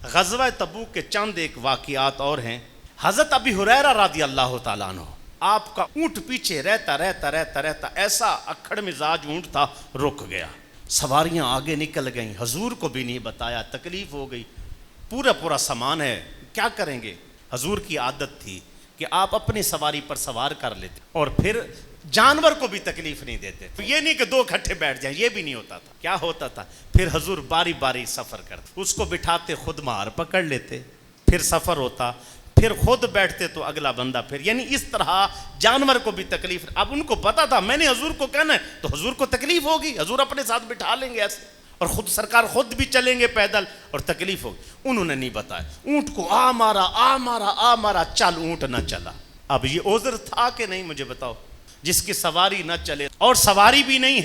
غزوہ تبوک کے چند ایک واقعات اور ہیں۔ حضرت ابی ہریرہ رضی اللہ تعالیٰ عنہ، آپ کا اونٹ پیچھے رہتا ایسا اکھڑ مزاج اونٹ تھا، رک گیا، سواریاں آگے نکل گئیں، حضور کو بھی نہیں بتایا، تکلیف ہو گئی، پورا سامان ہے، کیا کریں گے؟ حضور کی عادت تھی کہ آپ اپنی سواری پر سوار کر لیتے اور پھر جانور کو بھی تکلیف نہیں دیتے، یہ نہیں کہ دو اکٹھے بیٹھ جائیں، یہ بھی نہیں ہوتا تھا۔ کیا ہوتا تھا؟ پھر حضور باری باری سفر کرتے، اس کو بٹھاتے، خود مہار پکڑ لیتے، پھر سفر ہوتا، پھر خود بیٹھتے تو اگلا بندہ پھر، یعنی اس طرح جانور کو بھی تکلیف۔ اب ان کو پتا تھا میں نے حضور کو کہنا ہے تو حضور کو تکلیف ہوگی، حضور اپنے ساتھ بٹھا لیں گے ایسے، اور خود سرکار خود بھی چلیں گے پیدل اور تکلیف ہوگی۔ انہوں نے نہیں بتایا، اونٹ کو آ مارا، چل، اونٹ نہ چلا۔ اب یہ عذر تھا کہ نہیں؟ مجھے بتاؤ، جس کی سواری نہ چلے اور سواری بھی نہیں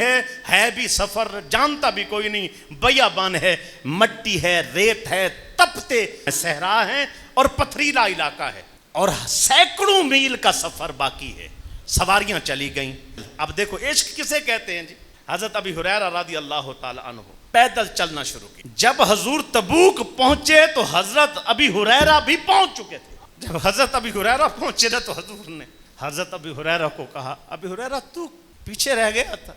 ہے بھی سفر، جانتا بھی کوئی نہیں، بیابان ہے، مٹی ہے، ریت ہے، تپتے صحرا ہیں اور پتھریلا علاقہ ہے اور سینکڑوں میل کا سفر باقی ہے، سواریاں چلی گئیں۔ اب دیکھو عشق کسے کہتے ہیں جی؟ حضرت ابی ہریرہ رضی اللہ تعالی عنہ پیدل چلنا شروع کی۔ جب حضور تبوک پہنچے تو حضرت ابی ہریرہ بھی پہنچ چکے تھے۔ جب حضرت ابی ہریرہ پہنچے نا تو حضور نے حضرت ابی ہریرہ کو کہا، ابی ہریرہ تو پیچھے رہ گیا تھا؟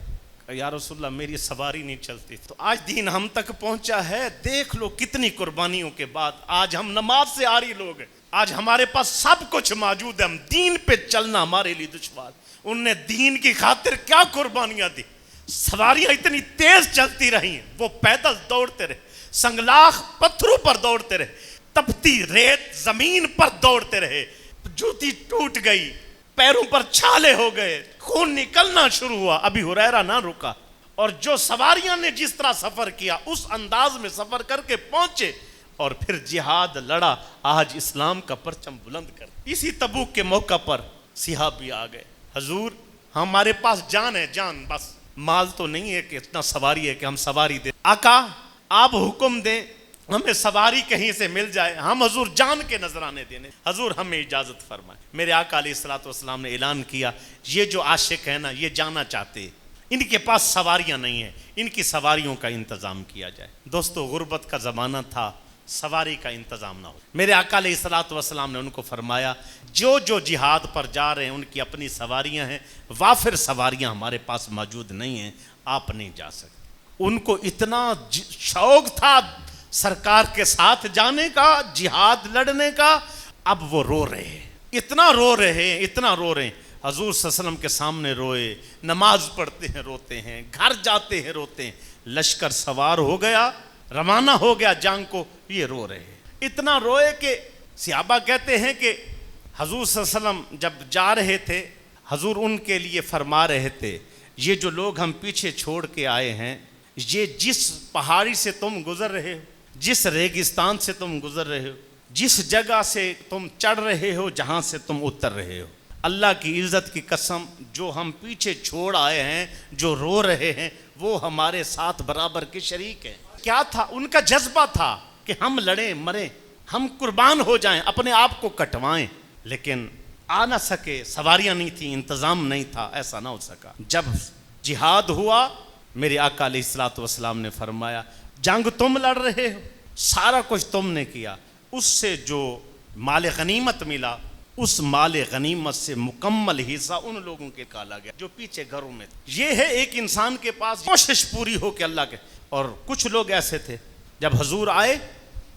یا رسول اللہ میری سواری نہیں چلتی۔ تو آج دین ہم تک پہنچا ہے، دیکھ لو کتنی قربانیوں کے بعد آج ہم نماز سے آری لوگ ہیں، آج ہمارے پاس سب کچھ موجود ہے، ہم دین پہ چلنا ہمارے لیے دشوار۔ ان نے دین کی خاطر کیا قربانیاں دی، سواریاں اتنی تیز چلتی رہی، وہ پیدل دوڑتے رہے، سنگلاخ پتھروں پر دوڑتے رہے، تپتی ریت زمین پر دوڑتے رہے، جوتی ٹوٹ گئی، پیروں پر چھالے ہو گئے، خون نکلنا شروع ہوا، ابی ہریرہ نہ رکا، اور جو سواریاں نے جس طرح سفر کیا اس انداز میں سفر کر کے پہنچے اور پھر جہاد لڑا، آج اسلام کا پرچم بلند کر۔ اسی تبوک کے موقع پر صحابی آ گئے، حضور ہمارے پاس جان ہے، جان، بس مال تو نہیں ہے کہ اتنا سواری ہے کہ ہم سواری دیں، آقا آپ حکم دیں ہمیں سواری کہیں سے مل جائے، ہم حضور جان کے نذرانے دینے، حضور ہمیں اجازت فرمائے۔ میرے آقا علیہ الصلوۃ والسلام نے اعلان کیا، یہ جو عاشق ہے نا، یہ جانا چاہتے، ان کے پاس سواریاں نہیں ہیں، ان کی سواریوں کا انتظام کیا جائے۔ دوستو غربت کا زمانہ تھا، سواری کا انتظام نہ ہو۔ میرے آقا علیہ الصلوۃ والسلام نے ان کو فرمایا، جو جہاد پر جا رہے ہیں ان کی اپنی سواریاں ہیں، وافر سواریاں ہمارے پاس موجود نہیں ہیں، آپ نہیں جا سکتے۔ ان کو اتنا شوق تھا سرکار کے ساتھ جانے کا، جہاد لڑنے کا، اب وہ رو رہے ہیں، اتنا رو رہے ہیں، حضور صلی اللہ علیہ وسلم کے سامنے روئے، نماز پڑھتے ہیں روتے ہیں، گھر جاتے ہیں روتے ہیں، لشکر سوار ہو گیا، روانہ ہو گیا جنگ کو، یہ رو رہے ہیں، اتنا روئے کہ صحابہ کہتے ہیں کہ حضور صلی اللہ علیہ وسلم جب جا رہے تھے، حضور ان کے لیے فرما رہے تھے، یہ جو لوگ ہم پیچھے چھوڑ کے آئے ہیں، یہ جس پہاڑی سے تم گزر رہے ہو، جس ریگستان سے تم گزر رہے ہو، جس جگہ سے تم چڑھ رہے ہو، جہاں سے تم اتر رہے ہو، اللہ کی عزت کی قسم، جو ہم پیچھے چھوڑ آئے ہیں، جو رو رہے ہیں، وہ ہمارے ساتھ برابر کے شریک ہیں۔ کیا تھا ان کا جذبہ؟ تھا کہ ہم لڑیں مریں، ہم قربان ہو جائیں، اپنے آپ کو کٹوائیں، لیکن آ نہ سکے، سواریاں نہیں تھیں، انتظام نہیں تھا، ایسا نہ ہو سکا۔ جب جہاد ہوا، میرے آقا علیہ الصلوۃ والسلام نے فرمایا، جنگ تم لڑ رہے ہو، سارا کچھ تم نے کیا، اس سے جو مال غنیمت ملا، اس مال غنیمت سے مکمل حصہ ان لوگوں کے کالا گیا جو پیچھے گھروں میں تھے۔ یہ ہے ایک انسان کے پاس کوشش پوری ہو کہ اللہ کے، اور کچھ لوگ ایسے تھے جب حضور آئے،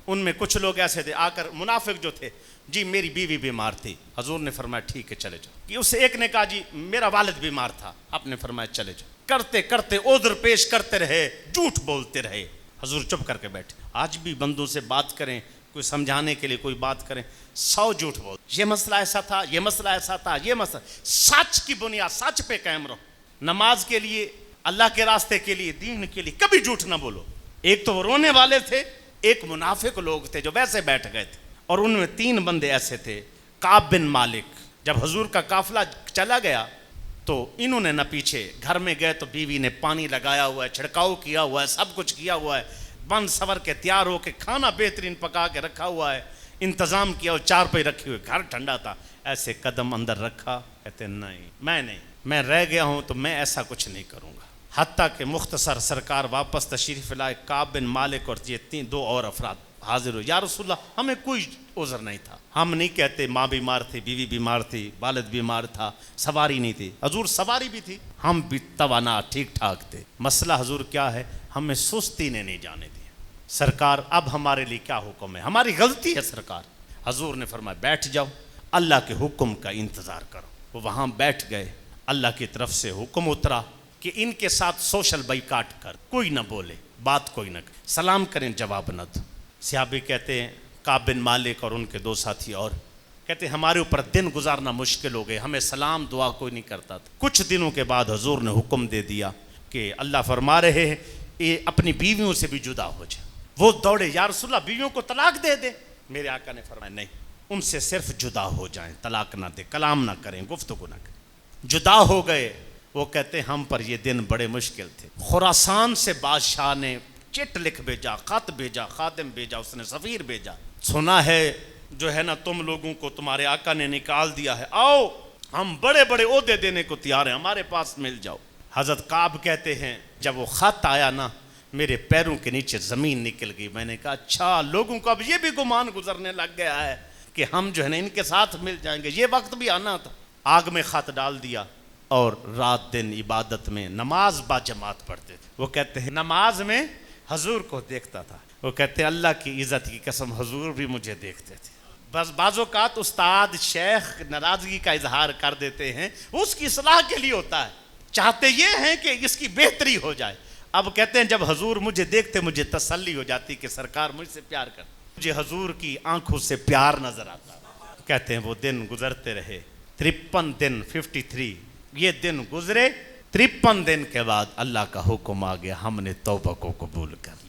ان میں کچھ لوگ ایسے تھے آ کر، منافق جو تھے، جی میری بیوی بیمار تھی، حضور نے فرمایا ٹھیک ہے چلے جاؤ۔ اس ایک نے کہا جی میرا والد بیمار تھا، آپ نے فرمایا چلے جاؤ۔ کرتے کرتے عذر پیش کرتے رہے، جھوٹ بولتے رہے، حضور چپ کر کے بیٹھے۔ آج بھی بندوں سے بات کریں، کوئی سمجھانے کے لیے کوئی بات کریں، 100 جھوٹ بول، یہ مسئلہ ایسا تھا، یہ مسئلہ ایسا تھا، یہ مسئلہ، سچ کی بنیاد، سچ پہ قائم رہو۔ نماز کے لیے، اللہ کے راستے کے لیے، دین کے لیے کبھی جھوٹ نہ بولو۔ ایک تو وہ رونے والے تھے، ایک منافق لوگ تھے جو ویسے بیٹھ گئے تھے، اور ان میں 3 بندے ایسے تھے۔ کعب بن مالک، جب حضور کا قافلہ چلا گیا تو انہوں نے نہ پیچھے، گھر میں گئے تو بیوی نے پانی لگایا ہوا ہے، چھڑکاؤ کیا ہوا ہے، سب کچھ کیا ہوا ہے، بند سور کے تیار ہو کے، کھانا بہترین پکا کے رکھا ہوا ہے، انتظام کیا، اور 4 پہ رکھی ہوئے، گھر ٹھنڈا تھا، ایسے قدم اندر رکھا، کہتے نہیں، میں رہ گیا ہوں تو میں ایسا کچھ نہیں کروں گا۔ حتیٰ کہ مختصر سرکار واپس تشریف لائے، کعب بن مالک اور یہ 2 اور افراد حاضر ہو یا رسول اللہ، ہمیں کوئی عذر نہیں تھا. ہم نہیں کہتے ماں بیمار تھی، بیوی بیمار تھی، والد بیمار تھا، سواری نہیں تھی. حضور سواری بھی تھی، ہم بھی توانا ٹھیک ٹھاک تھے. مسئلہ حضور کیا ہے، ہمیں سستی نے نہیں جانے دیا. سرکار اب ہمارے لیے کیا حکم ہے، ہماری غلطی ہے سرکار. حضور نے فرمایا بیٹھ جاؤ، اللہ کے حکم کا انتظار کرو. وہ وہاں بیٹھ گئے. اللہ کی طرف سے حکم اترا کہ ان کے ساتھ سوشل بائیکاٹ کر، کوئی نہ بولے، بات کوئی نہ کرے، سلام کریں جواب نہ دو. صحابی کہتے ہیں کعب بن مالک اور ان کے دو ساتھی اور کہتے ہیں ہمارے اوپر دن گزارنا مشکل ہو گئے، ہمیں سلام دعا کوئی نہیں کرتا تھا. کچھ دنوں کے بعد حضور نے حکم دے دیا کہ اللہ فرما رہے ہیں یہ اپنی بیویوں سے بھی جدا ہو جائے. وہ دوڑے یا رسول اللہ بیویوں کو طلاق دے دے. میرے آقا نے فرمایا نہیں، ان سے صرف جدا ہو جائیں، طلاق نہ دے، کلام نہ کریں، گفتگو نہ کریں. جدا ہو گئے. وہ کہتے ہیں ہم پر یہ دن بڑے مشکل تھے. خراسان سے بادشاہ نے چٹ لکھ بھیجا، خط بھیجا، خادم بھیجا، اس نے سفیر بھیجا، سنا ہے جو ہے نا تم لوگوں کو تمہارے آقا نے نکال دیا ہے، آؤ ہم بڑے بڑے عہدے دینے کو تیار ہیں، ہمارے پاس مل جاؤ. حضرت کعب کہتے ہیں جب وہ خط آیا نا میرے پیروں کے نیچے زمین نکل گئی. میں نے کہا اچھا لوگوں کو اب یہ بھی گمان گزرنے لگ گیا ہے کہ ہم جو ہے نا ان کے ساتھ مل جائیں گے. یہ وقت بھی آنا تھا. آگ میں خط ڈال دیا اور رات دن عبادت میں نماز با جماعت پڑھتے تھے. وہ کہتے ہیں نماز میں حضور کو دیکھتا تھا. وہ کہتے ہیں اللہ کی عزت کی قسم حضور بھی مجھے دیکھتے تھے. بس بعض اوقات استاد شیخ ناراضگی کا اظہار کر دیتے ہیں، وہ اس کی اصلاح کے لیے ہوتا ہے، چاہتے یہ ہیں کہ اس کی بہتری ہو جائے. اب کہتے ہیں جب حضور مجھے دیکھتے مجھے تسلی ہو جاتی کہ سرکار مجھ سے پیار کرتے، مجھے حضور کی آنکھوں سے پیار نظر آتا. کہتے ہیں وہ دن گزرتے رہے، 53 دن 53 یہ دن گزرے. 53 دن کے بعد اللہ کا حکم آ گیا، ہم نے توبہ کو قبول کر لیا.